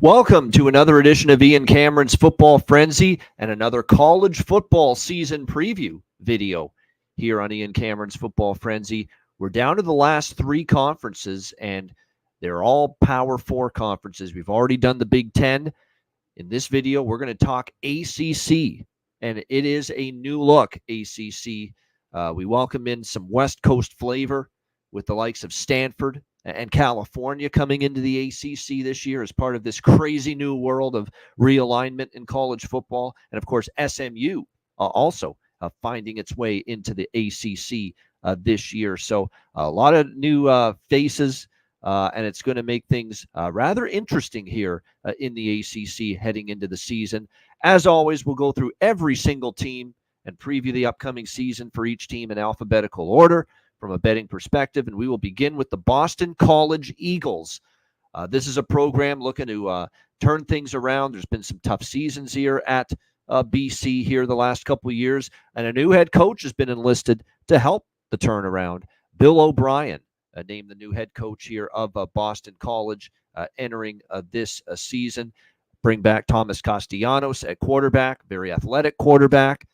Welcome to another edition of Ian Cameron's Football Frenzy and another college football season preview video here on Ian Cameron's Football Frenzy. We're down to the last three conferences, and they're all Power 4 conferences. We've already done the Big Ten. In this video, we're going to talk ACC, and it is a new look ACC. We welcome in some West Coast flavor with the likes of Stanford and California coming into the ACC this year as part of this crazy new world of realignment in college football. And, of course, SMU also finding its way into the ACC this year. So a lot of new faces, and it's going to make things rather interesting here in the ACC heading into the season. As always, we'll go through every single team and preview the upcoming season for each team in alphabetical order from a betting perspective, and we will begin with the Boston College Eagles. This is a program looking to turn things around. There's been some tough seasons here at BC here the last couple of years, and a new head coach has been enlisted to help the turnaround. Bill O'Brien, named the new head coach here of Boston College, entering this season. Bring back Thomas Castellanos at quarterback, very athletic quarterback,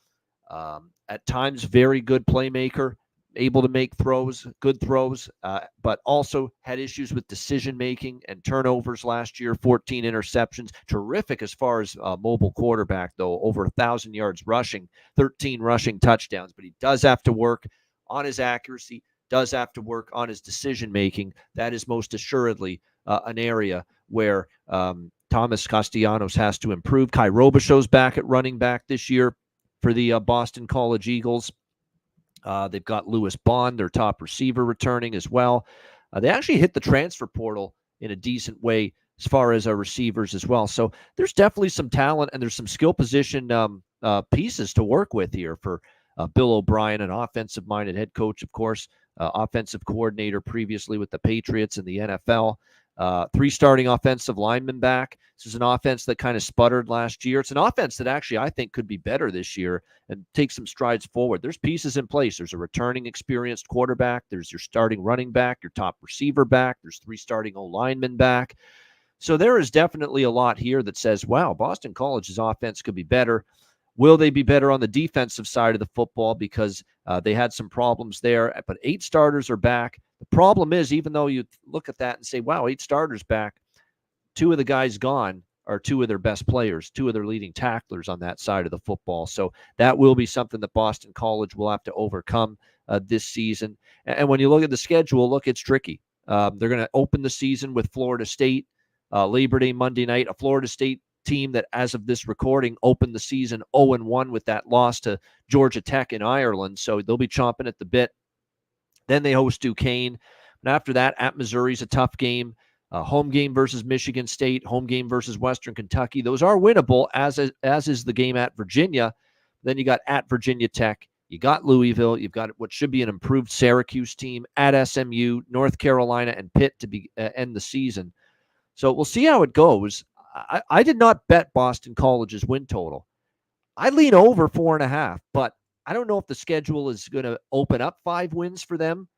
at times very good playmaker, able to make throws, good throws, but also had issues with decision-making and turnovers last year, 14 interceptions. Terrific as far as mobile quarterback, though, over 1,000 yards rushing, 13 rushing touchdowns. But he does have to work on his accuracy, does have to work on his decision-making. That is most assuredly an area where Thomas Castellanos has to improve. Kai Robichaux's back at running back this year for the Boston College Eagles. They've got Lewis Bond, their top receiver, returning as well. They actually hit the transfer portal in a decent way as far as receivers as well. So there's definitely some talent, and there's some skill position pieces to work with here for Bill O'Brien, an offensive-minded head coach, of course, offensive coordinator previously with the Patriots in the NFL. 3 starting offensive linemen back. This is an offense that kind of sputtered last year. It's an offense that actually I think could be better this year and take some strides forward. There's pieces in place. There's a returning experienced quarterback. There's your starting running back, your top receiver back. There's 3 starting O-linemen back. So there is definitely a lot here that says, wow, Boston College's offense could be better. Will they be better on the defensive side of the football because they had some problems there? But 8 starters are back. The problem is, even though you look at that and say, wow, 8 starters back, 2 of the guys gone are 2 of their best players, 2 of their leading tacklers on that side of the football. So that will be something that Boston College will have to overcome this season. And when you look at the schedule, look, it's tricky. They're going to open the season with Florida State, Labor Day Monday night, a Florida State team that, as of this recording, opened the season 0-1 with that loss to Georgia Tech in Ireland. So they'll be chomping at the bit. Then they host Duquesne. And after that, at Missouri's a tough game. Home game versus Michigan State, home game versus Western Kentucky. Those are winnable, as is the game at Virginia. Then you got at Virginia Tech. You got Louisville. You've got what should be an improved Syracuse team at SMU, North Carolina, and Pitt to end the season. So we'll see how it goes. I did not bet Boston College's win total. I lean over 4.5, but I don't know if the schedule is going to open up 5 wins for them.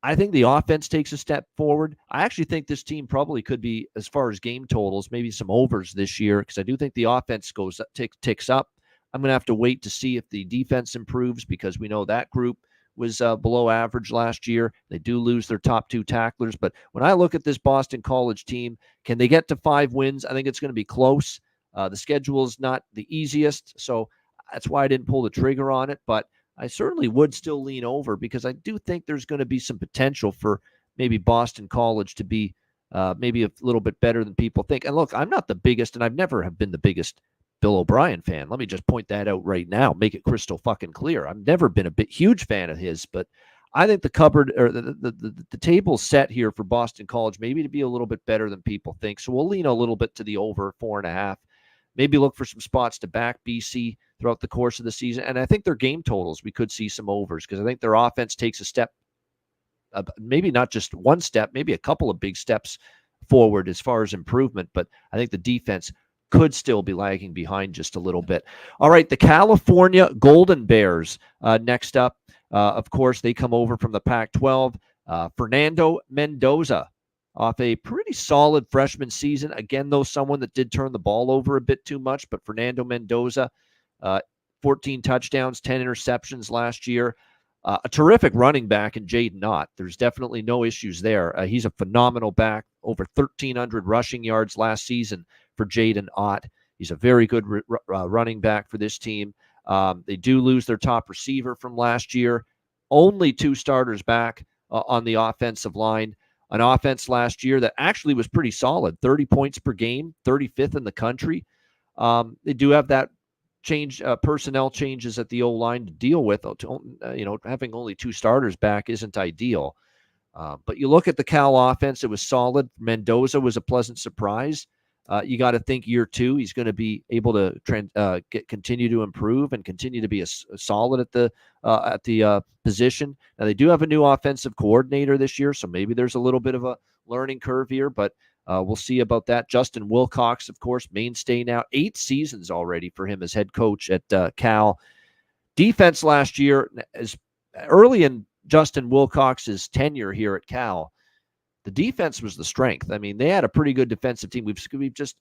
I think the offense takes a step forward. I actually think this team probably could be, as far as game totals, maybe some overs this year, because I do think the offense goes ticks up. I'm going to have to wait to see if the defense improves, because we know that group was below average last year. They do lose their top 2 tacklers. But when I look at this Boston College team, can they get to 5 wins? I think it's going to be close. The schedule is not the easiest, so that's why I didn't pull the trigger on it, but I certainly would still lean over, because I do think there's going to be some potential for maybe Boston College to be maybe a little bit better than people think. And look, I'm not the biggest, and I've never have been the biggest Bill O'Brien fan. Let me just point that out right now, make it crystal fucking clear. I've never been a huge fan of his, but I think the cupboard, or the table's set here for Boston College maybe to be a little bit better than people think. So we'll lean a little bit to the over 4.5. Maybe look for some spots to back BC throughout the course of the season. And I think their game totals, we could see some overs, because I think their offense takes a step, maybe not just one step, maybe a couple of big steps forward as far as improvement. But I think the defense could still be lagging behind just a little bit. All right, the California Golden Bears next up. Of course, they come over from the Pac-12. Fernando Mendoza off a pretty solid freshman season. Again, though, someone that did turn the ball over a bit too much, but Fernando Mendoza, 14 touchdowns, 10 interceptions last year. A terrific running back in Jaden Ott. There's definitely no issues there. He's a phenomenal back, over 1,300 rushing yards last season for Jaden Ott. He's a very good running back for this team. They do lose their top receiver from last year. Only 2 starters back on the offensive line. An offense last year that actually was pretty solid, 30 points per game, 35th in the country. They do have that personnel changes at the O-line to deal with. Having only 2 starters back isn't ideal. But you look at the Cal offense, it was solid. Mendoza was a pleasant surprise. You got to think year 2, he's going to be able to continue to improve and continue to be a solid at the position. Now, they do have a new offensive coordinator this year, so maybe there's a little bit of a learning curve here, but we'll see about that. Justin Wilcox, of course, mainstay now. 8 seasons already for him as head coach at Cal. Defense last year, as early in Justin Wilcox's tenure here at Cal, the defense was the strength. I mean, they had a pretty good defensive team. We've just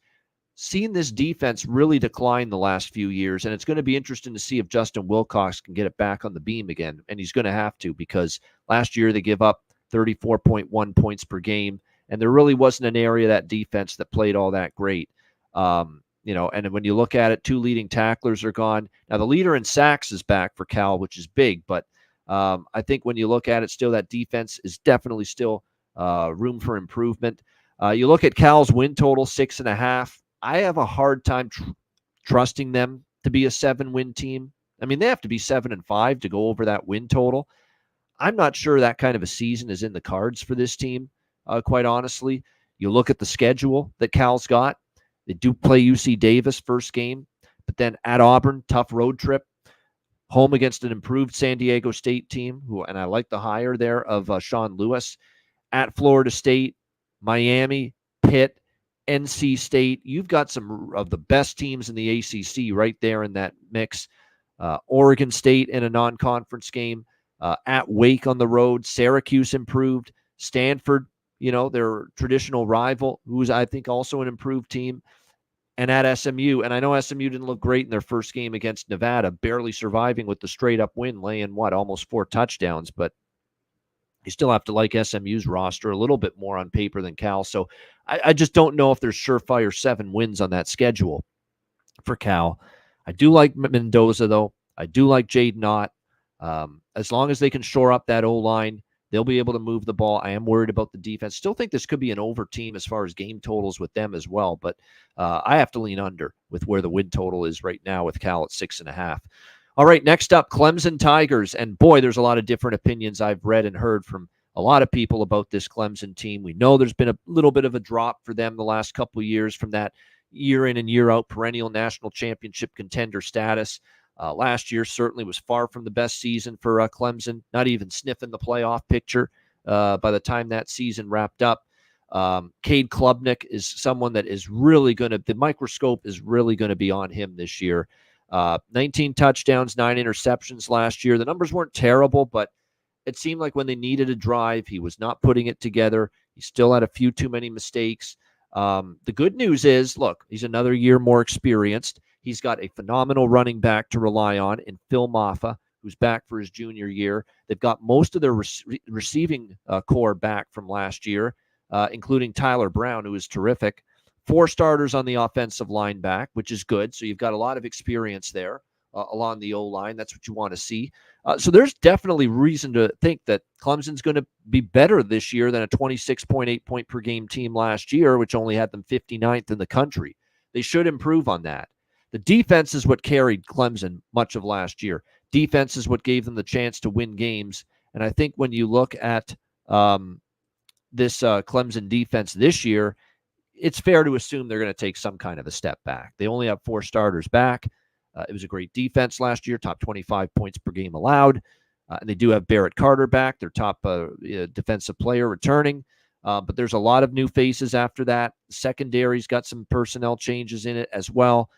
seen this defense really decline the last few years, and it's going to be interesting to see if Justin Wilcox can get it back on the beam again, and he's going to have to, because last year they give up 34.1 points per game, and there really wasn't an area of that defense that played all that great. And when you look at it, 2 leading tacklers are gone. Now, the leader in sacks is back for Cal, which is big, but I think when you look at it, still that defense is definitely still room for improvement. You look at Cal's win total, 6.5. I have a hard time trusting them to be a 7-win team. I mean, they have to be 7-5 to go over that win total. I'm not sure that kind of a season is in the cards for this team, quite honestly. You look at the schedule that Cal's got. They do play UC Davis first game, but then at Auburn, tough road trip. Home against an improved San Diego State team, and I like the hire there of Sean Lewis. At Florida State, Miami, Pitt, NC State. You've got some of the best teams in the ACC right there in that mix. Oregon State in a non-conference game. At Wake on the road. Syracuse improved. Stanford, their traditional rival, who's I think also an improved team. And at SMU, and I know SMU didn't look great in their first game against Nevada, barely surviving with the straight-up win, laying, almost 4 touchdowns, but you still have to like SMU's roster a little bit more on paper than Cal. So I just don't know if there's surefire 7 wins on that schedule for Cal. I do like Mendoza, though. I do like Jaden Ott. As long as they can shore up that O-line, they'll be able to move the ball. I am worried about the defense. Still think this could be an over team as far as game totals with them as well, but I have to lean under with where the win total is right now with Cal at 6.5. All right, next up, Clemson Tigers. And boy, there's a lot of different opinions I've read and heard from a lot of people about this Clemson team. We know there's been a little bit of a drop for them the last couple of years from that year in and year out perennial national championship contender status. Last year certainly was far from the best season for Clemson, not even sniffing the playoff picture by the time that season wrapped up. Cade Klubnik is someone that is really the microscope is really going to be on him this year. 19 touchdowns, 9 interceptions last year. The numbers weren't terrible, but it seemed like when they needed a drive, he was not putting it together. He still had a few too many mistakes. The good news is, look, he's another year more experienced. He's got a phenomenal running back to rely on in Phil Maffa, who's back for his junior year. They've got most of their receiving core back from last year, including Tyler Brown, who is terrific. 4 starters on the offensive line back, which is good. So you've got a lot of experience there along the O-line. That's what you want to see. So there's definitely reason to think that Clemson's going to be better this year than a 26.8 point per game team last year, which only had them 59th in the country. They should improve on that. The defense is what carried Clemson much of last year. Defense is what gave them the chance to win games. And I think when you look at this Clemson defense this year, it's fair to assume they're going to take some kind of a step back. They only have 4 starters back. It was a great defense last year, top 25 points per game allowed. And they do have Barrett Carter back, their top defensive player returning. But there's a lot of new faces after that. Secondary's got some personnel changes in it as well.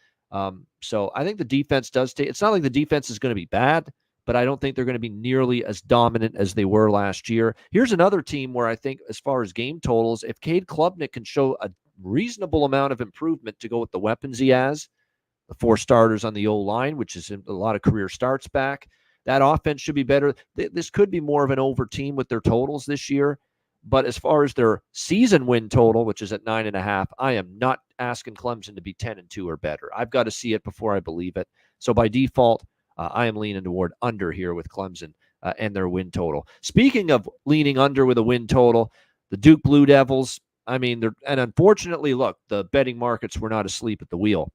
So I think the defense does take. It's not like the defense is going to be bad, but I don't think they're going to be nearly as dominant as they were last year. Here's another team where I think, as far as game totals, if Cade Klubnik can show a reasonable amount of improvement to go with the weapons he has, the 4 starters on the O-line, which is a lot of career starts back, that offense should be better. This could be more of an over team with their totals this year. But as far as their season win total, which is at 9.5, I am not asking Clemson to be 10-2 or better. I've got to see it before I believe it. So by default, I am leaning toward under here with Clemson and their win total. Speaking of leaning under with a win total, the Duke Blue Devils, and unfortunately, look, the betting markets were not asleep at the wheel.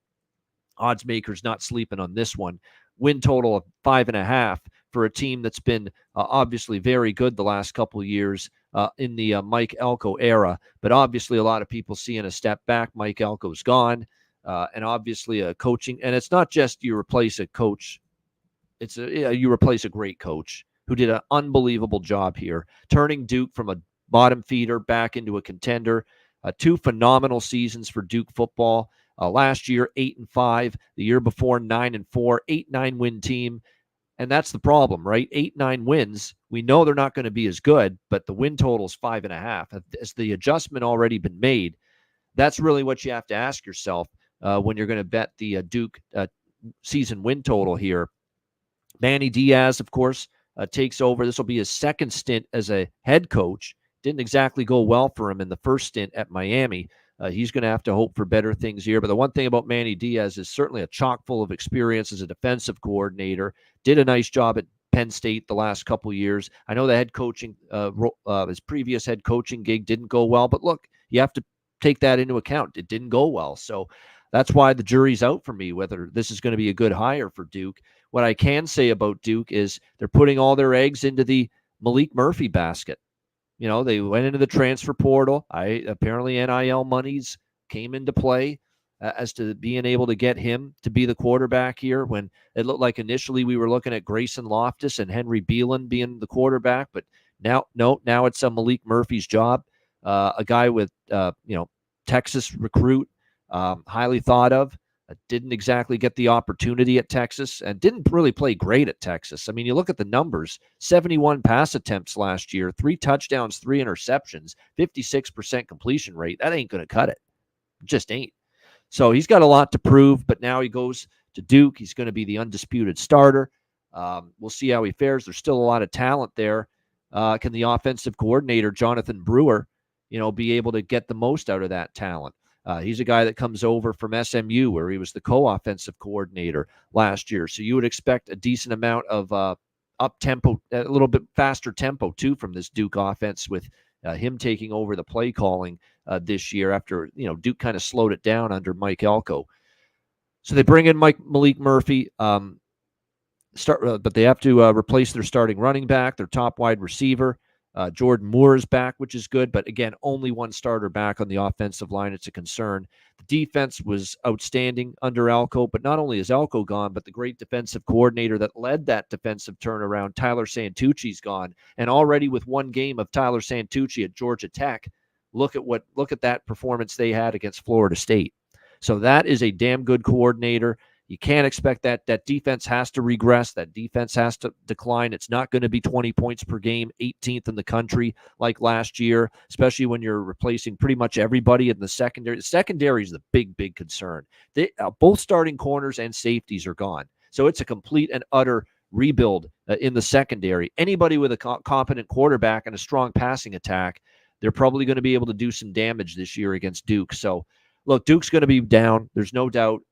Odds makers not sleeping on this one. Win total of 5.5 for a team that's been obviously very good the last couple of years in the Mike Elko era. But obviously a lot of people seeing a step back. Mike Elko's gone. And obviously a coaching. And it's not just you replace a coach. You replace a great coach who did an unbelievable job here, turning Duke from a bottom feeder back into a contender. 2 phenomenal seasons for Duke football. Last year, 8-5. The year before, 9-4. 8-9 win team. And that's the problem, right? 8-9 wins. We know they're not going to be as good, but the win total is 5.5. Has the adjustment already been made? That's really what you have to ask yourself when you're going to bet the Duke season win total here. Manny Diaz, of course, takes over. This will be his second stint as a head coach. Didn't exactly go well for him in the first stint at Miami. He's going to have to hope for better things here. But the one thing about Manny Diaz is certainly a chock full of experience as a defensive coordinator. Did a nice job at Penn State the last couple of years. I know the head coaching, his previous head coaching gig didn't go well. But look, you have to take that into account. It didn't go well. So that's why the jury's out for me, whether this is going to be a good hire for Duke. What I can say about Duke is they're putting all their eggs into the Malik Murphy basket. You know, they went into the transfer portal. Apparently NIL monies came into play as to being able to get him to be the quarterback here, when it looked like initially we were looking at Grayson Loftus and Henry Beelan being the quarterback. But now it's Malik Murphy's job. A guy with, Texas recruit, highly thought of. Didn't exactly get the opportunity at Texas and didn't really play great at Texas. I mean, you look at the numbers, 71 pass attempts last year, 3 touchdowns, 3 interceptions, 56% completion rate. That ain't going to cut it. Just ain't. So he's got a lot to prove, but now he goes to Duke. He's going to be the undisputed starter. We'll see how he fares. There's still a lot of talent there. Can the offensive coordinator, Jonathan Brewer, be able to get the most out of that talent? He's a guy that comes over from SMU, where he was the co-offensive coordinator last year. So you would expect a decent amount of up-tempo, a little bit faster tempo, too, from this Duke offense, with him taking over the play calling this year after, Duke kind of slowed it down under Mike Elko. So they bring in Malik Murphy, but they have to replace their starting running back, their top wide receiver. Jordan Moore is back, which is good. But again, only one starter back on the offensive line. It's a concern. The defense was outstanding under Elko, but not only is Elko gone, but the great defensive coordinator that led that defensive turnaround, Tyler Santucci's gone. And already with one game of Tyler Santucci at Georgia Tech, look at that performance they had against Florida State. So that is a damn good coordinator. You can't expect that. That defense has to regress. That defense has to decline. It's not going to be 20 points per game, 18th in the country like last year, especially when you're replacing pretty much everybody in the secondary. The secondary is the big, big concern. Both starting corners and safeties are gone. So it's a complete and utter rebuild in the secondary. Anybody with a competent quarterback and a strong passing attack, they're probably going to be able to do some damage this year against Duke. So, look, Duke's going to be down. There's no doubt.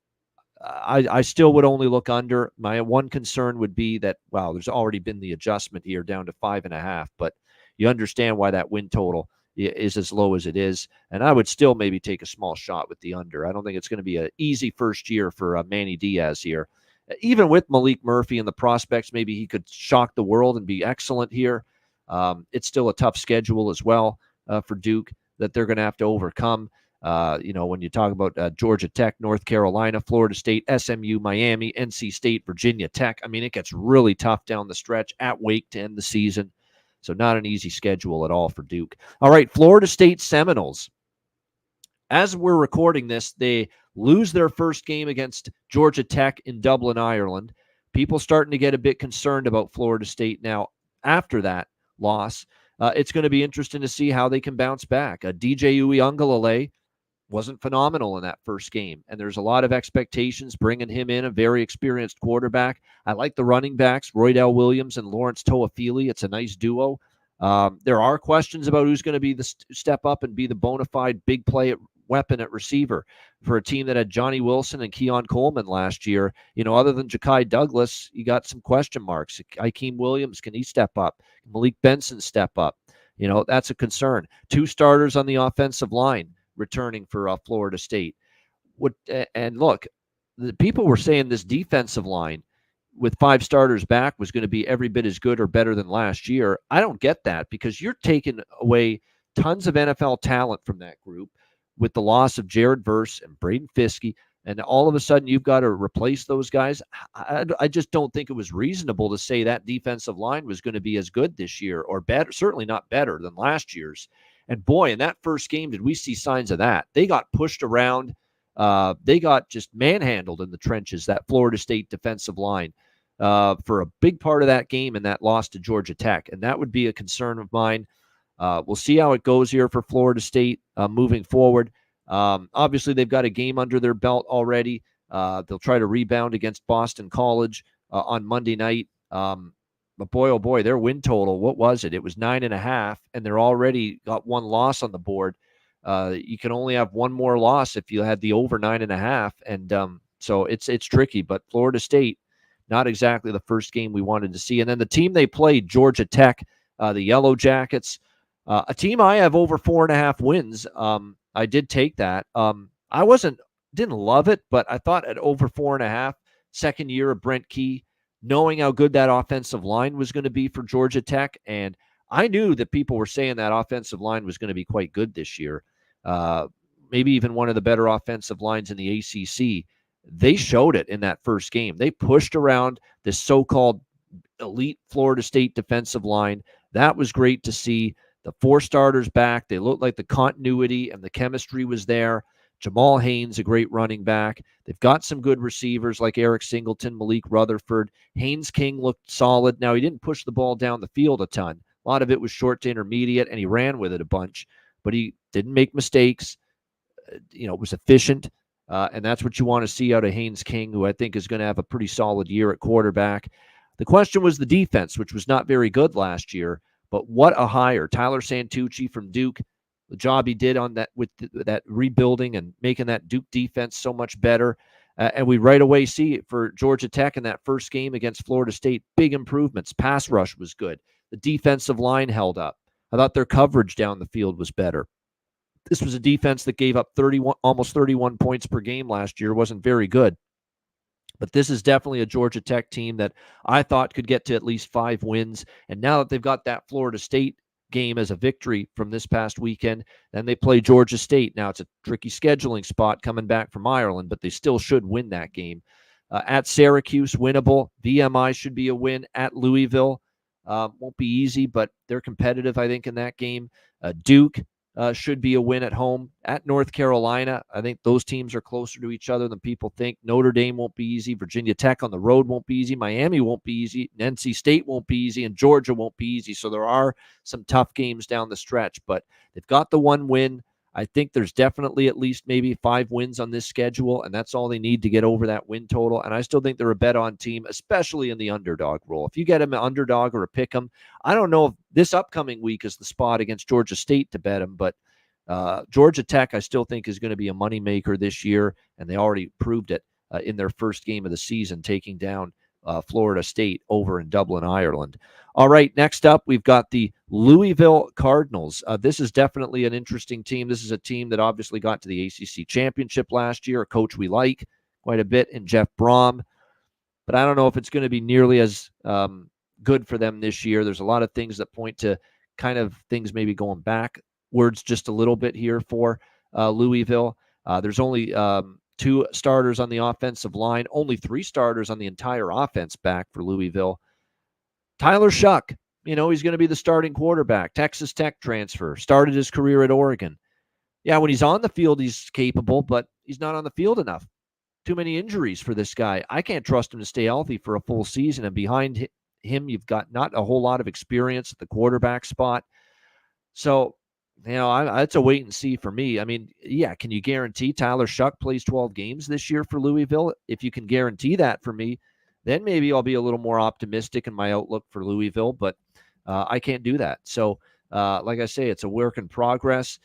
I still would only look under. My one concern would be that, wow, there's already been the adjustment here down to 5.5, but you understand why that win total is as low as it is. And I would still maybe take a small shot with the under. I don't think it's going to be an easy first year for Manny Diaz here. Even with Malik Murphy and the prospects, maybe he could shock the world and be excellent here. It's still a tough schedule as well for Duke that they're going to have to overcome. When you talk about Georgia Tech, North Carolina, Florida State, SMU, Miami, NC State, Virginia Tech, I mean, it gets really tough down the stretch at Wake to end the season. So not an easy schedule at all for Duke. All right, Florida State Seminoles. As we're recording this, they lose their first game against Georgia Tech in Dublin, Ireland. people starting to get a bit concerned about Florida State now after that loss. It's going to be interesting to see how they can bounce back. DJ Uiagalelei wasn't phenomenal in that first game, and there's a lot of expectations bringing him in, a very experienced quarterback. I like the running backs, Roydell Williams and Lawrence Toafili. It's a nice duo. There are questions about who's going to be the step up and be the bona fide big play weapon at receiver for a team that had Johnny Wilson and Keon Coleman last year. Other than Ja'Kai Douglas, you got some question marks. Ikeem Williams, can he step up? Malik Benson step up? That's a concern. 2 starters on the offensive line returning for Florida State. And look, the people were saying this defensive line with 5 starters back was going to be every bit as good or better than last year. I don't get that, because you're taking away tons of NFL talent from that group with the loss of Jared Verse and Braden Fiske, and all of a sudden you've got to replace those guys. I just don't think it was reasonable to say that defensive line was going to be as good this year or better, certainly not better than last year's. And boy, in that first game, did we see signs of that. They got pushed around. They got just manhandled in the trenches, that Florida State defensive line, for a big part of that game and that loss to Georgia Tech. And that would be a concern of mine. We'll see how it goes here for Florida State moving forward. Obviously, they've got a game under their belt already. They'll try to rebound against Boston College on Monday night. But boy, oh boy, their win total, what was it? It was 9.5, and they're already got 1 loss on the board. You can only have 1 more loss if you had the over 9.5, and so it's tricky. But Florida State, not exactly the first game we wanted to see. And then the team they played, Georgia Tech, the Yellow Jackets, a team I have over 4.5 wins. I did take that. I didn't love it, but I thought at over 4.5, second year of Brent Key, knowing how good that offensive line was going to be for Georgia Tech. And I knew that people were saying that offensive line was going to be quite good this year. Maybe even one of the better offensive lines in the ACC. They showed it in that first game. They pushed around this so-called elite Florida State defensive line. That was great to see. The 4 starters back. They looked like the continuity and the chemistry was there. Jamal Haynes, a great running back. They've got some good receivers like Eric Singleton, Malik Rutherford. Haynes King looked solid. Now, he didn't push the ball down the field a ton. A lot of it was short to intermediate, and he ran with it a bunch. But he didn't make mistakes. It was efficient. And that's what you want to see out of Haynes King, who I think is going to have a pretty solid year at quarterback. The question was the defense, which was not very good last year. But what a hire. Tyler Santucci from Duke, the job he did on that with that rebuilding and making that Duke defense so much better. And we right away see it for Georgia Tech in that first game against Florida State. Big improvements. Pass rush was good. The defensive line held up. I thought their coverage down the field was better. This was a defense that gave up almost 31 points per game last year. It wasn't very good. But this is definitely a Georgia Tech team that I thought could get to at least 5 wins. And now that they've got that Florida State game as a victory from this past weekend, then they play Georgia State. Now, it's a tricky scheduling spot coming back from Ireland, but they still should win that game. At Syracuse, winnable. VMI should be a win. At Louisville, won't be easy, but they're competitive, I think, in that game. Duke should be a win at home. At North Carolina, I think those teams are closer to each other than people think. Notre Dame won't be easy. Virginia Tech on the road won't be easy. Miami won't be easy. NC State won't be easy. And Georgia won't be easy. So there are some tough games down the stretch. But they've got the 1 win. I think there's definitely at least maybe 5 wins on this schedule, and that's all they need to get over that win total. And I still think they're a bet-on team, especially in the underdog role. If you get them an underdog or a pick 'em, I don't know if this upcoming week is the spot against Georgia State to bet them, but Georgia Tech I still think is going to be a moneymaker this year, and they already proved it in their first game of the season, taking down Florida State over in Dublin, Ireland. All right, next up, we've got the Louisville Cardinals. This is definitely an interesting team. This is a team that obviously got to the ACC championship last year, a coach we like quite a bit in Jeff Brom. But I don't know if it's going to be nearly as good for them this year. There's a lot of things that point to kind of things maybe going backwards just a little bit here for Louisville. There's only 2 starters on the offensive line, only 3 starters on the entire offense back for Louisville. Tyler Shuck, he's going to be the starting quarterback. Texas Tech transfer, started his career at Oregon. Yeah, when he's on the field, he's capable, but he's not on the field enough. Too many injuries for this guy. I can't trust him to stay healthy for a full season. And behind him, you've got not a whole lot of experience at the quarterback spot. So, it's a wait and see for me. I mean, yeah, can you guarantee Tyler Shuck plays 12 games this year for Louisville? If you can guarantee that for me, then maybe I'll be a little more optimistic in my outlook for Louisville, but I can't do that. So, like I say, it's a work in progress.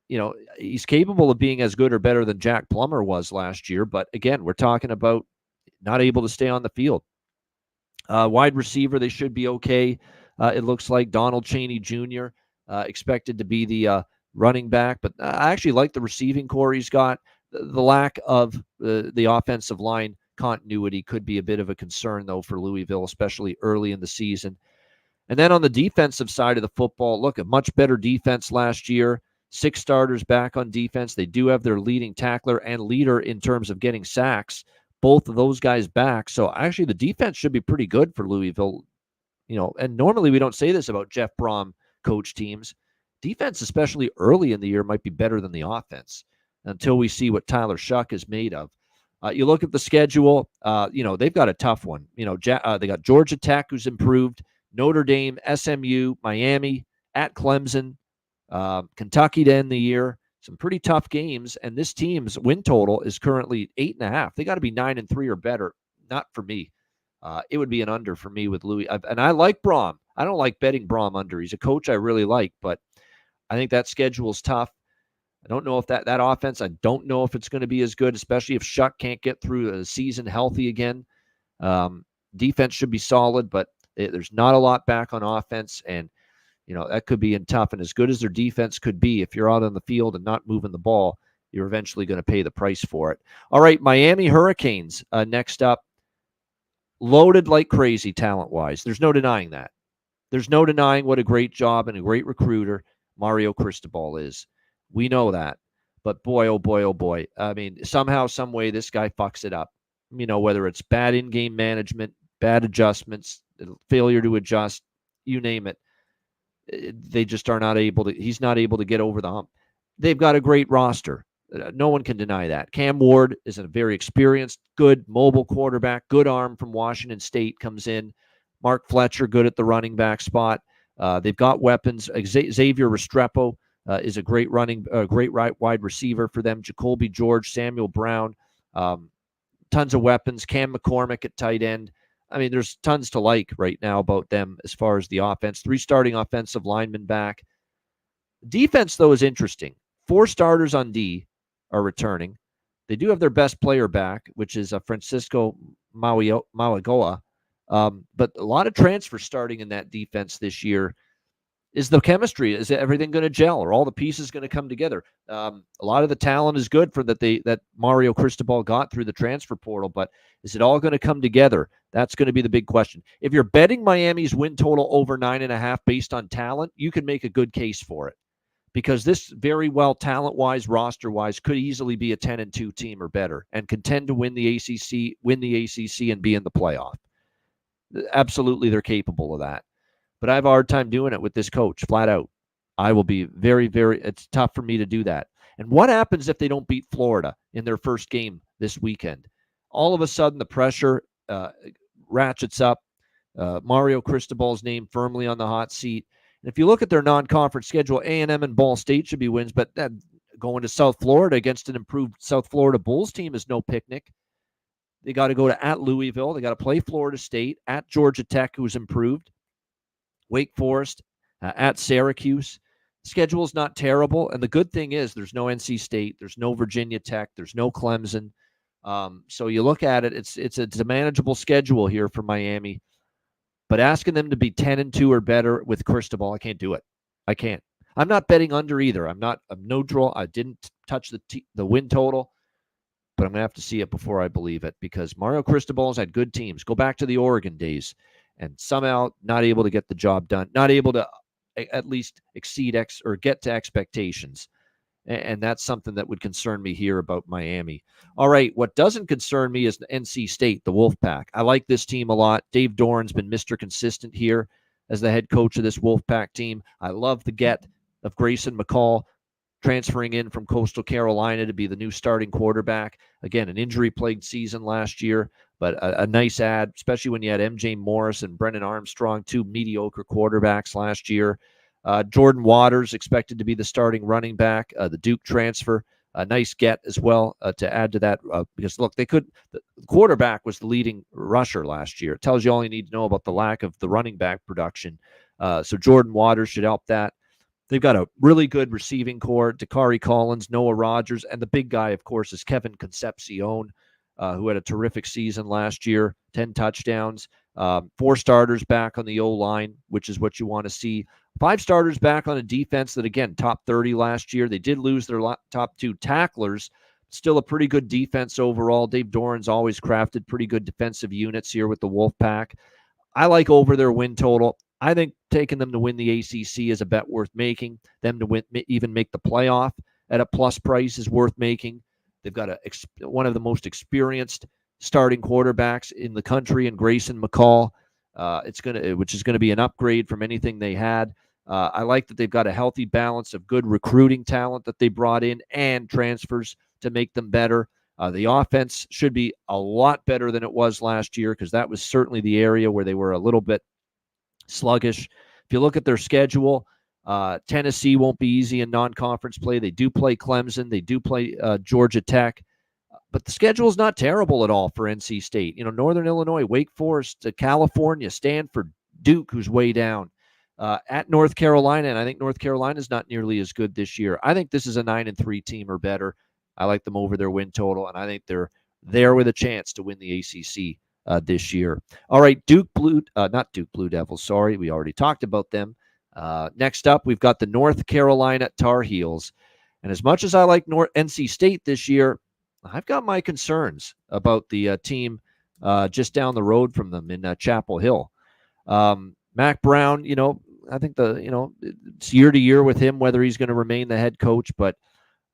He's capable of being as good or better than Jack Plummer was last year, but again, we're talking about not able to stay on the field. Wide receiver, they should be okay. It looks like Donald Chaney Jr. Expected to be the running back, but I actually like the receiving core he's got. The lack of the offensive line continuity could be a bit of a concern, though, for Louisville, especially early in the season. And then on the defensive side of the football, look, a much better defense last year. 6 starters back on defense. They do have their leading tackler and leader in terms of getting sacks. Both of those guys back. So actually the defense should be pretty good for Louisville. And normally we don't say this about Jeff Brom coach teams. Defense, especially early in the year, might be better than the offense until we see what Tyler Shuck is made of. You look at the schedule, they've got a tough one. They got Georgia Tech, who's improved, Notre Dame, SMU, Miami, at Clemson, Kentucky to end the year. Some pretty tough games, and this team's win total is currently 8.5. They got to be 9-3 or better. Not for me. It would be an under for me with Louis. And I like Brom. I don't like betting Brom under. He's a coach I really like, but I think that schedule's tough. I don't know if that offense, I don't know if it's going to be as good, especially if Shuck can't get through the season healthy again. Defense should be solid, but there's not a lot back on offense, and that could be tough. And as good as their defense could be, if you're out on the field and not moving the ball, you're eventually going to pay the price for it. All right, Miami Hurricanes next up. Loaded like crazy talent-wise. There's no denying that. There's no denying what a great job and a great recruiter Mario Cristobal is. We know that. But boy, oh boy, oh boy. I mean, somehow, some way, this guy fucks it up. Whether it's bad in-game management, bad adjustments, failure to adjust, you name it. They just are not able to. He's not able to get over the hump. They've got a great roster. No one can deny that. Cam Ward is a very experienced, good mobile quarterback. Good arm from Washington State comes in. Mark Fletcher, good at the running back spot. They've got weapons. Xavier Restrepo is a great wide receiver for them. Jacoby George, Samuel Brown, tons of weapons. Cam McCormick at tight end. I mean, there's tons to like right now about them as far as the offense. 3 starting offensive linemen back. Defense, though, is interesting. 4 starters on D are returning. They do have their best player back, which is Francisco Mauigoa. But a lot of transfers starting in that defense this year. Is the chemistry, is everything going to gel? Are all the pieces going to come together? A lot of the talent is good for that Mario Cristobal got through the transfer portal, but is it all going to come together? That's going to be the big question. If you're betting Miami's win total over 9.5 based on talent, you can make a good case for it, because this very well talent-wise, roster-wise, could easily be a 10-2 team or better and contend to win the ACC, and be in the playoff. Absolutely, they're capable of that. But I have a hard time doing it with this coach, flat out. I will be very, very, it's tough for me to do that. And what happens if they don't beat Florida in their first game this weekend? All of a sudden, the pressure ratchets up. Mario Cristobal's name firmly on the hot seat. And if you look at their non-conference schedule, A&M and Ball State should be wins, but going to South Florida against an improved South Florida Bulls team is no picnic. They got to go at Louisville. They got to play Florida State, at Georgia Tech, who's improved, Wake Forest, at Syracuse. Schedule's not terrible, and the good thing is there's no NC State, there's no Virginia Tech, there's no Clemson. So you look at it, it's a manageable schedule here for Miami. But asking them to be 10-2 or better with Cristobal, I can't do it. I can't. I'm not betting under either. I'm neutral. I didn't touch the win total, but I'm going to have to see it before I believe it, because Mario Cristobal's had good teams. Go back to the Oregon days, and somehow not able to get the job done, not able to at least exceed or get to expectations. And that's something that would concern me here about Miami. All right, what doesn't concern me is the NC State, the Wolfpack. I like this team a lot. Dave Doran's been Mr. Consistent here as the head coach of this Wolfpack team. I love the get of Grayson McCall. transferring in from Coastal Carolina to be the new starting quarterback. Again, an injury-plagued season last year, but a nice add, especially when you had MJ Morris and Brennan Armstrong, two mediocre quarterbacks last year. Jordan Waters expected to be the starting running back, the Duke transfer. A nice get as well to add to that because, look, the quarterback was the leading rusher last year. It tells you all you need to know about the lack of the running back production. So Jordan Waters should help that. They've got a really good receiving core, Dakari Collins, Noah Rogers, and the big guy, of course, is Kevin Concepcion, who had a terrific season last year, 10 touchdowns, 4 starters back on the O-line, which is what you want to see. 5 starters back on a defense that, again, top 30 last year. They did lose their top 2 tacklers. Still a pretty good defense overall. Dave Doran's always crafted pretty good defensive units here with the Wolfpack. I like over their win total. I think taking them to win the ACC is a bet worth making. Them to win, even make the playoff at a plus price is worth making. They've got one of the most experienced starting quarterbacks in the country in Grayson McCall. Which is going to be an upgrade from anything they had. I like that they've got a healthy balance of good recruiting talent that they brought in and transfers to make them better. The offense should be a lot better than it was last year because that was certainly the area where they were a little bit sluggish. If you look at their schedule, Tennessee won't be easy in non-conference play. They do play Clemson. They do play Georgia Tech. But the schedule is not terrible at all for NC State. Northern Illinois, Wake Forest, California, Stanford, Duke, who's way down. At North Carolina, and I think North Carolina is not nearly as good this year. I think this is a 9-3 team or better. I like them over their win total, and I think they're there with a chance to win the ACC this year. All right, not Duke Blue Devils, sorry. We already talked about them. Next up, we've got the North Carolina Tar Heels. And as much as I like NC State this year, I've got my concerns about the team just down the road from them in Chapel Hill. Mac Brown, I think it's year to year with him whether he's going to remain the head coach, but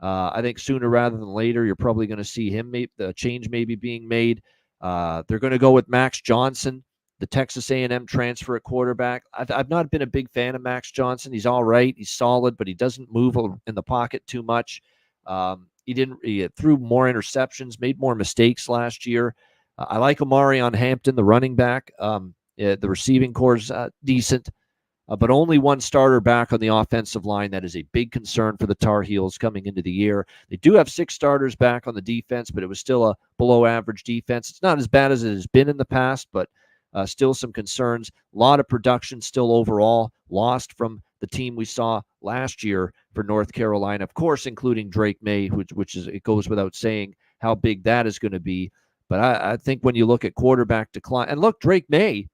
I think sooner rather than later you're probably going to see the change maybe being made. They're going to go with Max Johnson, the Texas A&M transfer at quarterback. I've not been a big fan of Max Johnson. He's all right, he's solid, but he doesn't move in the pocket too much. He threw more interceptions, made more mistakes last year. I like Omarion Hampton, the running back. The receiving core is decent, but only one starter back on the offensive line. That is a big concern for the Tar Heels coming into the year. They do have 6 starters back on the defense, but it was still a below-average defense. It's not as bad as it has been in the past, but still some concerns. A lot of production still overall lost from the team we saw last year for North Carolina, of course, including Drake May, which is, it goes without saying how big that is going to be. But I think when you look at quarterback decline, and look, Drake May,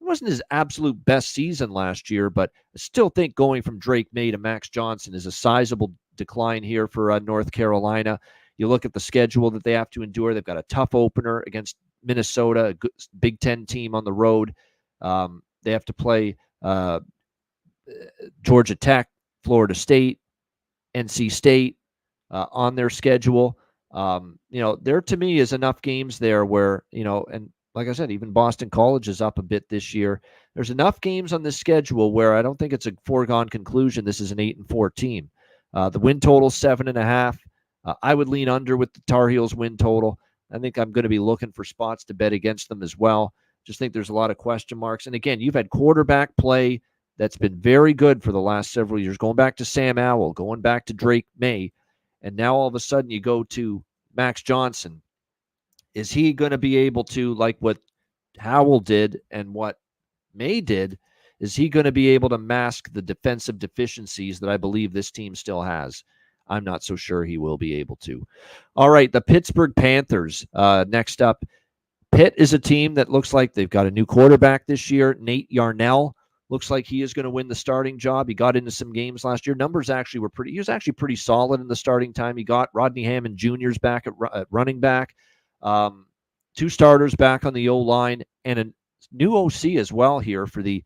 it wasn't his absolute best season last year, but I still think going from Drake May to Max Johnson is a sizable decline here for North Carolina. You look at the schedule that they have to endure. They've got a tough opener against Minnesota, a good Big Ten team on the road. They have to play Georgia Tech, Florida State, NC State on their schedule. There to me is enough games there where, and like I said, even Boston College is up a bit this year. There's enough games on this schedule where I don't think it's a foregone conclusion this is an 8-4 team. The win total 7.5. I would lean under with the Tar Heels win total. I think I'm going to be looking for spots to bet against them as well. Just think there's a lot of question marks. And again, you've had quarterback play that's been very good for the last several years, going back to Sam Howell, going back to Drake May, and now all of a sudden you go to Max Johnson. Is he going to be able to, like what Howell did and what May did, is he going to be able to mask the defensive deficiencies that I believe this team still has? I'm not so sure he will be able to. All right, the Pittsburgh Panthers next up. Pitt is a team that looks like they've got a new quarterback this year. Nate Yarnell looks like he is going to win the starting job. He got into some games last year. Numbers actually were he was actually pretty solid in the starting time he got. Rodney Hammond Jr.'s back at running back. 2 starters back on the O-line and a new OC as well here for the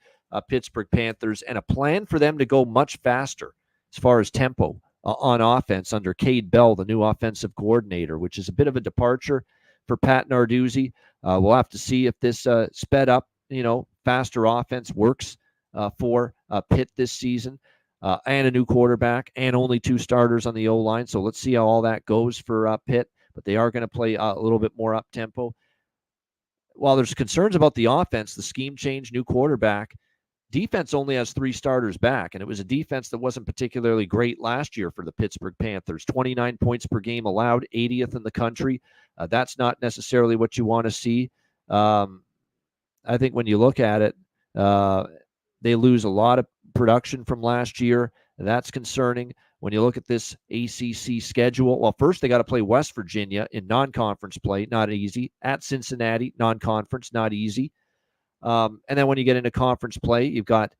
Pittsburgh Panthers, and a plan for them to go much faster as far as tempo on offense under Cade Bell, the new offensive coordinator, which is a bit of a departure for Pat Narduzzi. We'll have to see if this sped up, faster offense works for Pitt this season. and a new quarterback and only 2 starters on the O-line. So let's see how all that goes for Pitt. But they are going to play a little bit more up-tempo. While there's concerns about the offense, the scheme change, new quarterback, defense only has 3 starters back, and it was a defense that wasn't particularly great last year for the Pittsburgh Panthers. 29 points per game allowed, 80th in the country. That's not necessarily what you want to see. I think when you look at it, they lose a lot of production from last year. That's concerning. When you look at this ACC schedule, well, first they got to play West Virginia in non-conference play, not easy. At Cincinnati, non-conference, not easy. And then when you get into conference play, you've got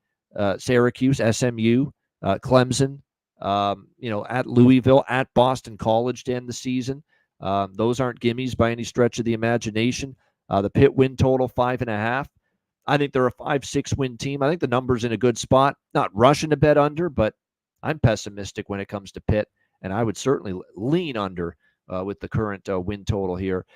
Syracuse, SMU, Clemson, at Louisville, at Boston College to end the season. Those aren't gimmies by any stretch of the imagination. The Pitt win total 5.5. I think they're a 5-6 win team. I think the number's in a good spot. Not rushing to bet under, but I'm pessimistic when it comes to Pitt, and I would certainly lean under with the current win total here.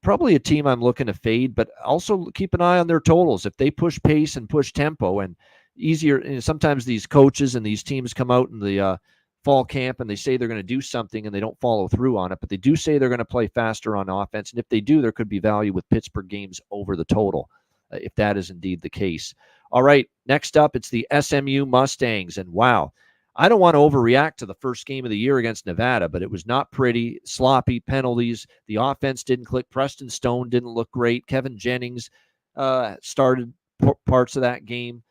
Probably a team I'm looking to fade, but also keep an eye on their totals. If they push pace and push tempo and easier, sometimes these coaches and these teams come out in the fall camp and they say they're going to do something and they don't follow through on it, but they do say they're going to play faster on offense. And if they do, there could be value with Pittsburgh games over the total, if that is indeed the case. All right, next up, it's the SMU Mustangs. And wow, I don't want to overreact to the first game of the year against Nevada, but it was not pretty, sloppy, penalties. The offense didn't click. Preston Stone didn't look great. Kevin Jennings started parts of that game.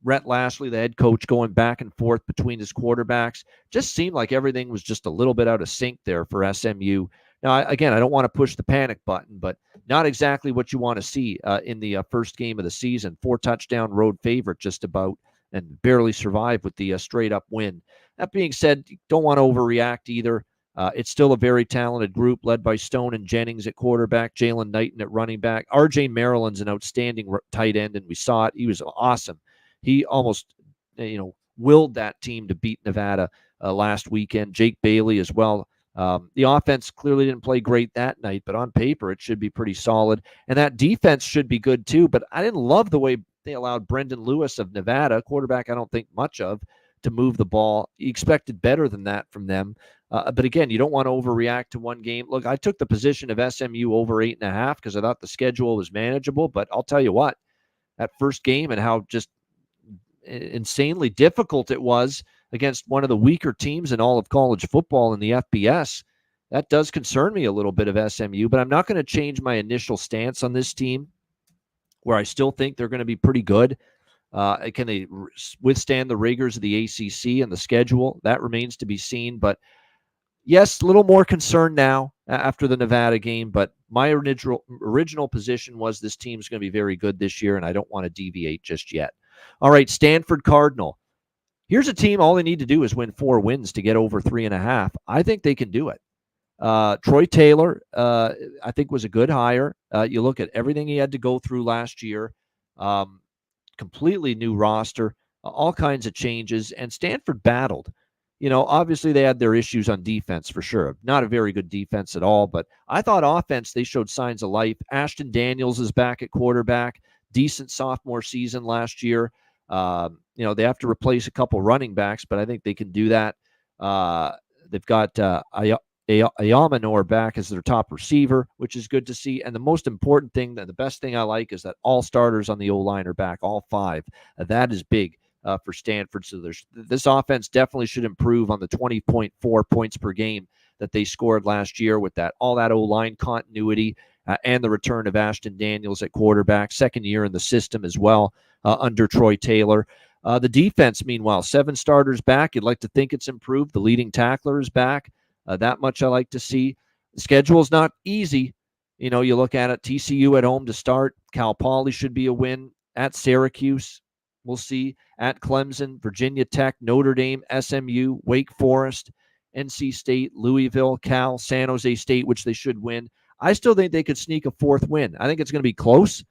Rhett Lashley, the head coach, going back and forth between his quarterbacks. Just seemed like everything was just a little bit out of sync there for SMU. Now, I don't want to push the panic button, but not exactly what you want to see in the first game of the season. 4-touchdown road favorite just about, and barely survived with the straight-up win. That being said, you don't want to overreact either. It's still a very talented group led by Stone and Jennings at quarterback, Jalen Knighton at running back. R.J. Maryland's an outstanding tight end, and we saw it. He was awesome. He almost, willed that team to beat Nevada last weekend. Jake Bailey as well. The offense clearly didn't play great that night, but on paper it should be pretty solid. And that defense should be good too, but I didn't love the way they allowed Brendan Lewis of Nevada, quarterback I don't think much of, to move the ball. You expected better than that from them. But again, you don't want to overreact to one game. Look, I took the position of SMU over 8.5 because I thought the schedule was manageable, but I'll tell you what, that first game and how just insanely difficult it was against one of the weaker teams in all of college football in the FBS, that does concern me a little bit of SMU, but I'm not going to change my initial stance on this team, where I still think they're going to be pretty good. Can they withstand the rigors of the ACC and the schedule? That remains to be seen. But yes, a little more concerned now after the Nevada game. But my original position was this team's going to be very good this year, and I don't want to deviate just yet. All right, Stanford Cardinal. Here's a team, all they need to do is win 4 wins to get over 3.5. I think they can do it. Troy Taylor, I think, was a good hire. You look at everything he had to go through last year, completely new roster, all kinds of changes, and Stanford battled. Obviously they had their issues on defense for sure. Not a very good defense at all, but I thought offense, they showed signs of life. Ashton Daniels is back at quarterback. Decent sophomore season last year. They have to replace a couple running backs, but I think they can do that. They've got Ayamanor back as their top receiver, which is good to see. And the most important thing, the best thing I like, is that all starters on the O-line are back, all 5. That is big for Stanford. So this offense definitely should improve on the 20.4 points per game that they scored last year with all that O-line continuity and the return of Ashton Daniels at quarterback, second year in the system as well under Troy Taylor. The defense, meanwhile, 7 starters back. You'd like to think it's improved. The leading tackler is back. That much I like to see. The schedule is not easy. You look at it, TCU at home to start. Cal Poly should be a win. At Syracuse, we'll see. At Clemson, Virginia Tech, Notre Dame, SMU, Wake Forest, NC State, Louisville, Cal, San Jose State, which they should win. I still think they could sneak a 4th win. I think it's going to be close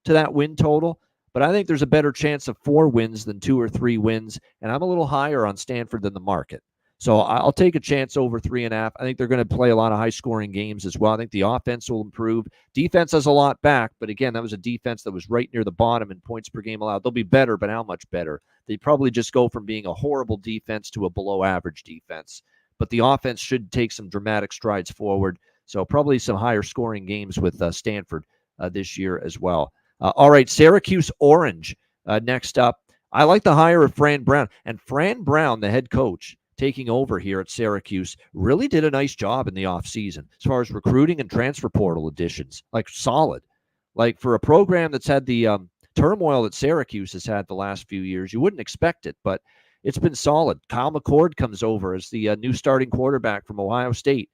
to that win total, but I think there's a better chance of 4 wins than 2 or 3 wins, and I'm a little higher on Stanford than the market. So I'll take a chance over 3.5. I think they're going to play a lot of high-scoring games as well. I think the offense will improve. Defense has a lot back, but again, that was a defense that was right near the bottom in points per game allowed. They'll be better, but how much better? They probably just go from being a horrible defense to a below-average defense. But the offense should take some dramatic strides forward. So probably some higher-scoring games with Stanford this year as well. All right, Syracuse Orange next up. I like the hire of Fran Brown. And Fran Brown, the head coach, taking over here at Syracuse, really did a nice job in the offseason as far as recruiting and transfer portal additions. Like, solid. Like, for a program that's had the turmoil that Syracuse has had the last few years, you wouldn't expect it, but it's been solid. Kyle McCord comes over as the new starting quarterback from Ohio State.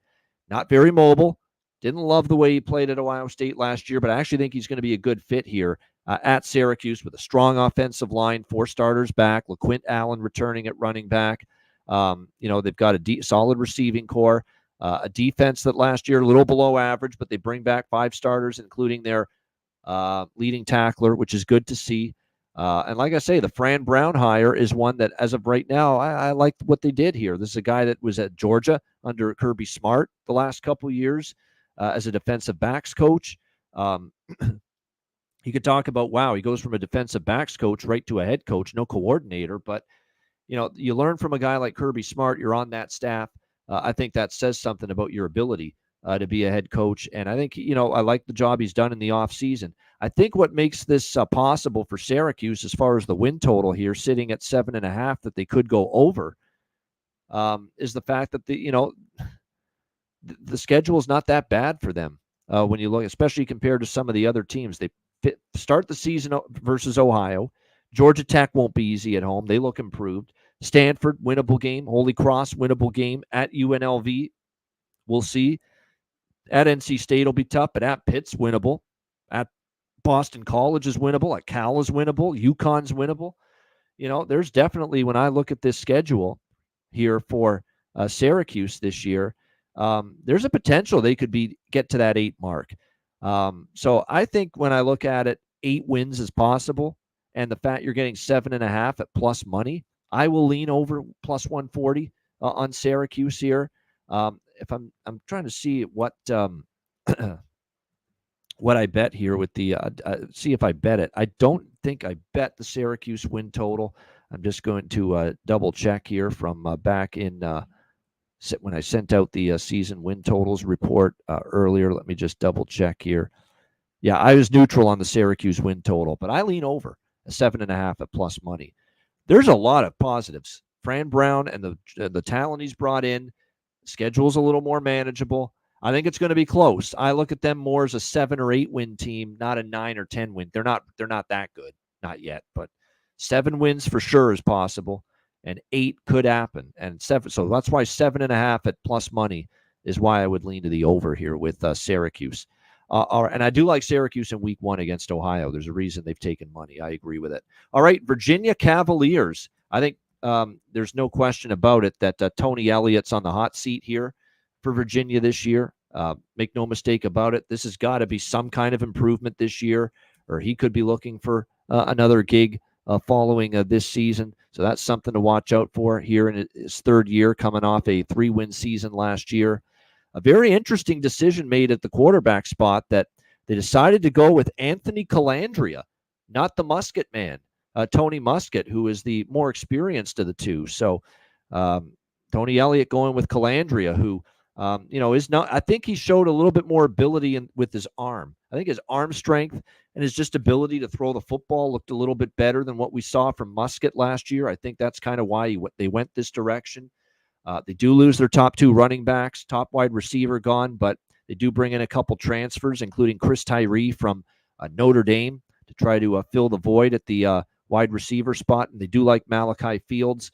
Not very mobile. Didn't love the way he played at Ohio State last year, but I actually think he's going to be a good fit here at Syracuse with a strong offensive line, 4 starters back, LaQuint Allen returning at running back. They've got a solid receiving core, a defense that last year a little below average, but they bring back 5 starters, including their leading tackler, which is good to see. And like I say, the Fran Brown hire is one that, as of right now, I like what they did here. This is a guy that was at Georgia under Kirby Smart the last couple of years as a defensive backs coach. You could talk about, wow, he goes from a defensive backs coach right to a head coach, no coordinator. But, you learn from a guy like Kirby Smart. You're on that staff. I think that says something about your ability to be a head coach. And I think, I like the job he's done in the offseason. I think what makes this possible for Syracuse, as far as the win total here, sitting at 7.5, that they could go over, is the fact that the schedule is not that bad for them when you look, especially compared to some of the other teams. They start the season versus Ohio. Georgia Tech won't be easy at home. They look improved. Stanford, winnable game. Holy Cross, winnable game. At UNLV, we'll see. At NC State will be tough, but at Pitt's winnable. At Boston College is winnable. At Cal is winnable. UConn's winnable. There's definitely, when I look at this schedule here for Syracuse this year, there's a potential they could get to that 8 mark. So I think when I look at it, 8 wins is possible. And the fact you're getting 7.5 at plus money, I will lean over plus 140 on Syracuse here. If I'm trying to see what what I bet here with the see if I bet it. I don't think I bet the Syracuse win total. I'm just going to double check here from back in when I sent out the season win totals report earlier. Let me just double check here. Yeah, I was neutral on the Syracuse win total, but I lean over a 7.5 at plus money. There's a lot of positives. Fran Brown and the talent he's brought in. Schedule's a little more manageable. I think it's going to be close. I look at them more as a 7 or 8 win team, not a 9 or 10 win. They're not that good, not yet, but 7 wins for sure is possible, and 8 could happen. And 7, so that's why 7.5 at plus money is why I would lean to the over here with Syracuse. And I do like Syracuse in week 1 against Ohio. There's a reason they've taken money. I agree with it. All right, Virginia Cavaliers. I think there's no question about it that Tony Elliott's on the hot seat here for Virginia this year. Make no mistake about it. This has got to be some kind of improvement this year, or he could be looking for another gig following this season. So that's something to watch out for here in his 3rd year, coming off a 3-win season last year. A very interesting decision made at the quarterback spot that they decided to go with Anthony Calandria, not the Musket man, Tony Musket, who is the more experienced of the two. So Tony Elliott going with Calandria, who is not. I think he showed a little bit more ability with his arm. I think his arm strength and his just ability to throw the football looked a little bit better than what we saw from Musket last year. I think that's kind of why they went this direction. They do lose their top 2 running backs, top wide receiver gone, but they do bring in a couple transfers, including Chris Tyree from Notre Dame to try to fill the void at the wide receiver spot. And they do like Malachi Fields.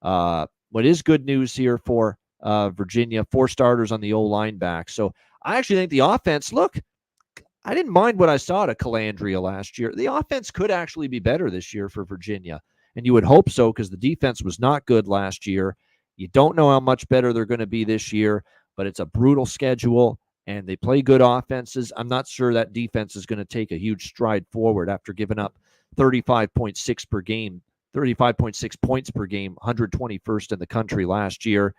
What is good news here for Virginia, 4 starters on the O-line back. So I actually think the offense, look, I didn't mind what I saw at Calandria last year. The offense could actually be better this year for Virginia. And you would hope so, because the defense was not good last year. You don't know how much better they're going to be this year, but it's a brutal schedule, and they play good offenses. I'm not sure that defense is going to take a huge stride forward after giving up 35.6 per game 35.6 points per game, 121st in the country last year.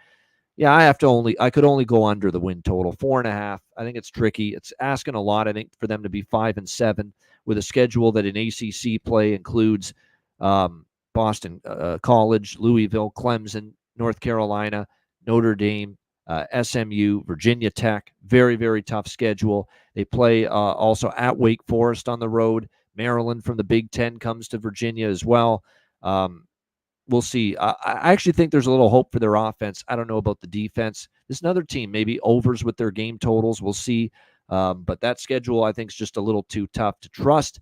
Yeah, I could only go under the win total, 4.5. I think it's tricky. It's asking a lot, I think, for them to be 5-7 with a schedule that in ACC play includes Boston College, Louisville, Clemson, North Carolina, Notre Dame, SMU, Virginia Tech. Very, very tough schedule. They play also at Wake Forest on the road. Maryland from the Big Ten comes to Virginia as well. We'll see. I actually think there's a little hope for their offense. I don't know about the defense. This is another team, maybe overs with their game totals. We'll see. But that schedule, I think, is just a little too tough to trust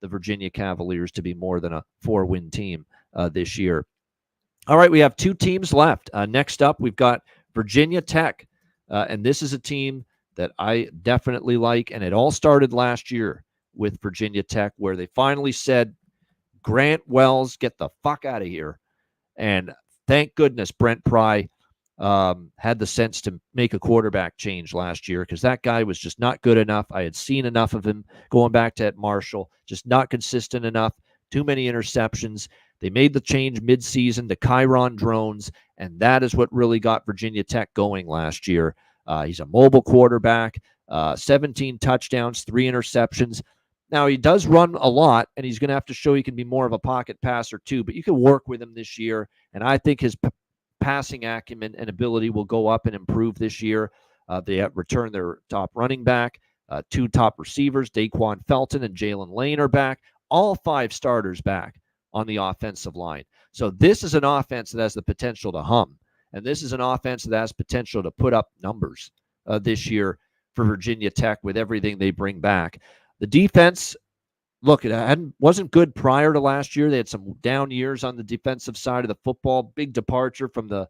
the Virginia Cavaliers to be more than a 4-win team this year. All right, we have 2 teams left. Next up, we've got Virginia Tech. And this is a team that I definitely like. And it all started last year with Virginia Tech, where they finally said, Grant Wells, get the fuck out of here. And thank goodness Brent Pry had the sense to make a quarterback change last year, because that guy was just not good enough. I had seen enough of him going back to Ed Marshall, just not consistent enough, too many interceptions. They made the change midseason to Chiron Drones, and that is what really got Virginia Tech going last year. He's a mobile quarterback, 17 touchdowns, 3 interceptions. Now, he does run a lot, and he's going to have to show he can be more of a pocket passer too, but you can work with him this year, and I think his passing acumen and ability will go up and improve this year. They have returned their top running back, 2 top receivers, Daquan Felton and Jalen Lane are back, all 5 starters back on the offensive line. So this is an offense that has the potential to hum, and this is an offense that has potential to put up numbers this year for Virginia Tech with everything they bring back. The defense, look, it wasn't good prior to last year. They had some down years on the defensive side of the football. Big departure from the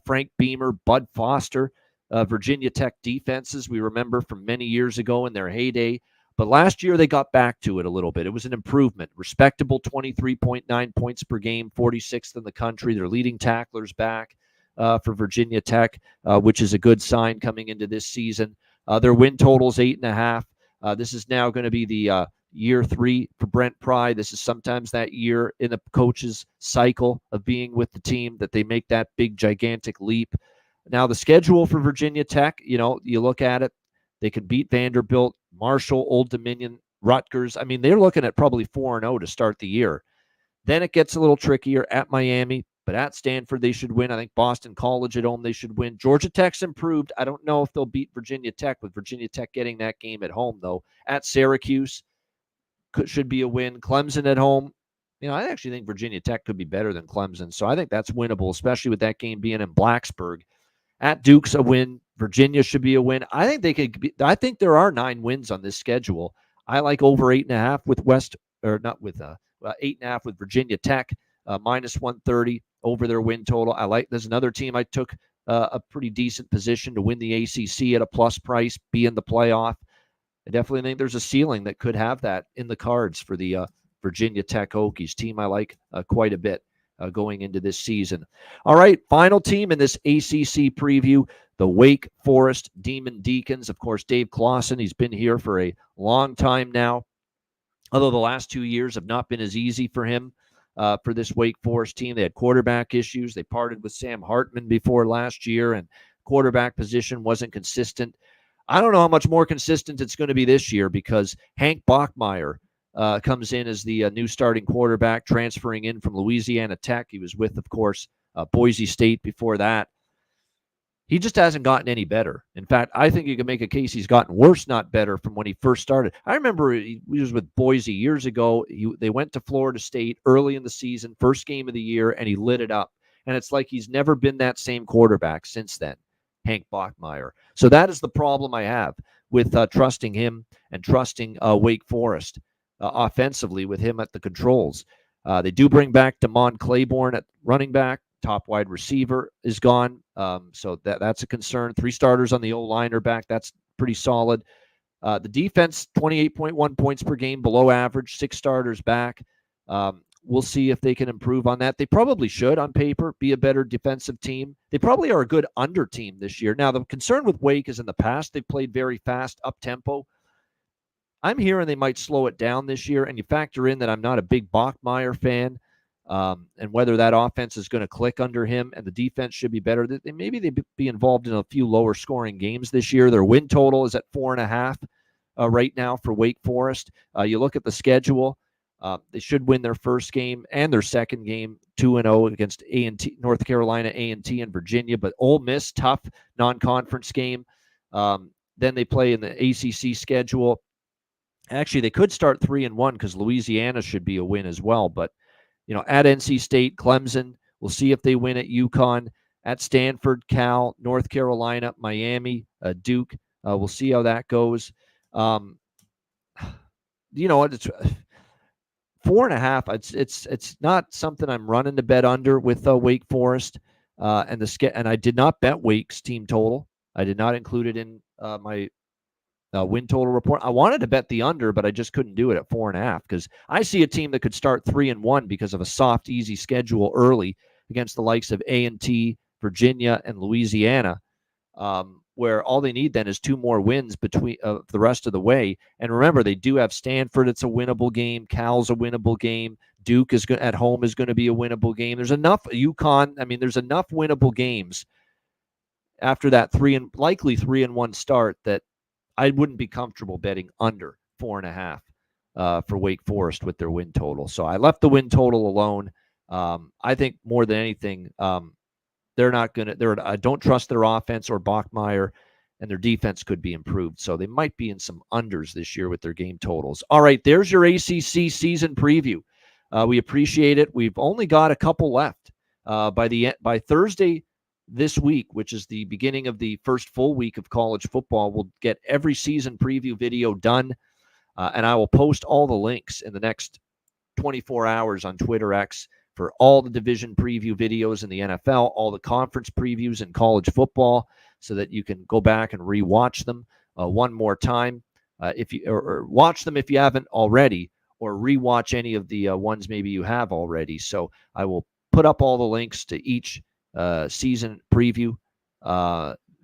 Frank Beamer, Bud Foster, Virginia Tech defenses we remember from many years ago in their heyday. But last year they got back to it a little bit. It was an improvement. Respectable 23.9 points per game, 46th in the country. Their leading tacklers back for Virginia Tech, which is a good sign coming into this season. Their win total's 8.5. This is now going to be the year 3 for Brent Pry. This is sometimes that year in the coach's cycle of being with the team that they make that big, gigantic leap. Now, the schedule for Virginia Tech, you look at it, they could beat Vanderbilt, Marshall, Old Dominion, Rutgers. I mean, they're looking at probably 4-0 to start the year. Then it gets a little trickier at Miami, but at Stanford, they should win. I think Boston College at home, they should win. Georgia Tech's improved. I don't know if they'll beat Virginia Tech, with Virginia Tech getting that game at home, though. At Syracuse, should be a win. Clemson at home. I actually think Virginia Tech could be better than Clemson, so I think that's winnable, especially with that game being in Blacksburg. At Duke's a win. Virginia should be a win. I think they could be. I think there are 9 wins on this schedule. I like over 8.5 with 8.5 with Virginia Tech, minus 130 over their win total. There's another team I took a pretty decent position to win the ACC at a plus price, be in the playoff. I definitely think there's a ceiling that could have that in the cards for the Virginia Tech Hokies, team I like quite a bit going into this season. All right, final team in this ACC preview, the Wake Forest Demon Deacons. Of course, Dave Clawson, he's been here for a long time now, although the last 2 years have not been as easy for him. For this Wake Forest team, they had quarterback issues. They parted with Sam Hartman before last year, and quarterback position wasn't consistent. I don't know how much more consistent it's going to be this year, because Hank Bachmeier comes in as the new starting quarterback, transferring in from Louisiana Tech. He was with, of course, Boise State before that. He just hasn't gotten any better. In fact, I think you can make a case he's gotten worse, not better, from when he first started. I remember he was with Boise years ago. They went to Florida State early in the season, first game of the year, and he lit it up. And it's like he's never been that same quarterback since then, Hank Bachmeier. So that is the problem I have with trusting him and trusting Wake Forest offensively with him at the controls. They do bring back Damon Claiborne at running back. Top wide receiver is gone. So that's a concern. 3 starters on the O-line are back. That's pretty solid. The defense, 28.1 points per game, below average. 6 starters back. We'll see if they can improve on that. They probably should, on paper, be a better defensive team. They probably are a good under team this year. Now, the concern with Wake is in the past, they've played very fast, up-tempo. I'm hearing they might slow it down this year, and you factor in that I'm not a big Bachmeier fan. and whether that offense is going to click under him and the defense should be better. Maybe they be involved in a few lower scoring games this year. Their win total is at 4.5 right now for Wake Forest. You look at the schedule. They should win their first game and their second game 2-0 against A&T, North Carolina, A&T, and Virginia. But Ole Miss, tough non-conference game. Then they play in the ACC schedule. Actually, they could start 3-1 because Louisiana should be a win as well. But at NC State, Clemson, we'll see if they win at UConn. At Stanford, Cal, North Carolina, Miami, Duke. We'll see how that goes. It's 4.5. It's not something I'm running to bet under with Wake Forest. And I did not bet Wake's team total. I did not include it in my win total report. I wanted to bet the under, but I just couldn't do it at 4.5 because I see a team that could start 3-1 because of a soft, easy schedule early against the likes of A&T, Virginia, and Louisiana, where all they need then is 2 more wins between the rest of the way. And remember, they do have Stanford. It's a winnable game. Cal's a winnable game. Duke is at home is going to be a winnable game. There's enough UConn. I mean, there's enough winnable games after that likely 3-1 start that I wouldn't be comfortable betting under 4.5 for Wake Forest with their win total. So I left the win total alone. I think more than anything, they're not going to. I don't trust their offense or Bachmeier, and their defense could be improved. So they might be in some unders this year with their game totals. All right, there's your ACC season preview. We appreciate it. We've only got a couple left. By Thursday this week, which is the beginning of the first full week of college football, we'll get every season preview video done, and I will post all the links in the next 24 hours on Twitter X for all the division preview videos in the NFL, all the conference previews in college football, so that you can go back and rewatch them one more time, or watch them if you haven't already, or rewatch any of the ones maybe you have already. So I will put up all the links to each season preview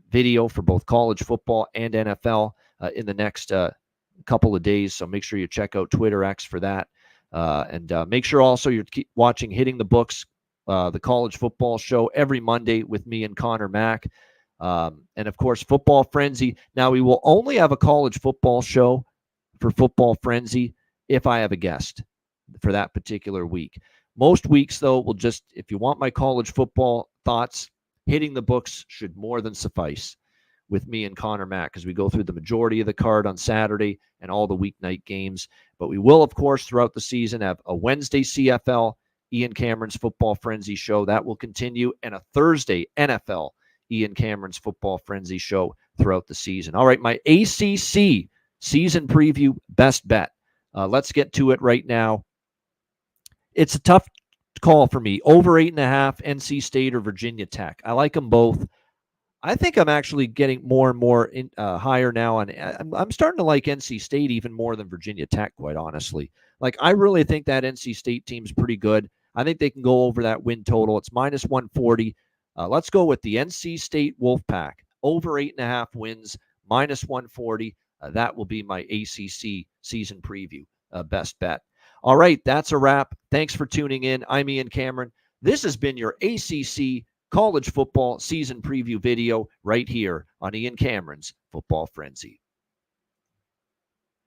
video for both college football and NFL in the next couple of days. So make sure you check out Twitter X for that. And make sure also you're watching Hitting the Books, the college football show every Monday with me and Connor Mack. And of course, Football Frenzy. Now, we will only have a college football show for Football Frenzy if I have a guest for that particular week. Most weeks, though, will just, if you want my college football thoughts, Hitting the Books should more than suffice with me and Connor Mack, because we go through the majority of the card on Saturday and all the weeknight games. But we will, of course, throughout the season have a Wednesday CFL, Ian Cameron's Football Frenzy show. That will continue. And a Thursday NFL, Ian Cameron's Football Frenzy show throughout the season. All right, my ACC season preview best bet. Let's get to it right now. It's a tough call for me. Over 8.5, NC State or Virginia Tech. I like them both. I think I'm actually getting more and more higher now. I'm starting to like NC State even more than Virginia Tech, quite honestly. Like, I really think that NC State team's pretty good. I think they can go over that win total. It's minus 140. Let's go with the NC State Wolfpack. Over 8.5 wins, minus 140. That will be my ACC season preview best bet. All right, that's a wrap. Thanks for tuning in. I'm Ian Cameron. This has been your ACC college football season preview video right here on Ian Cameron's Football Frenzy.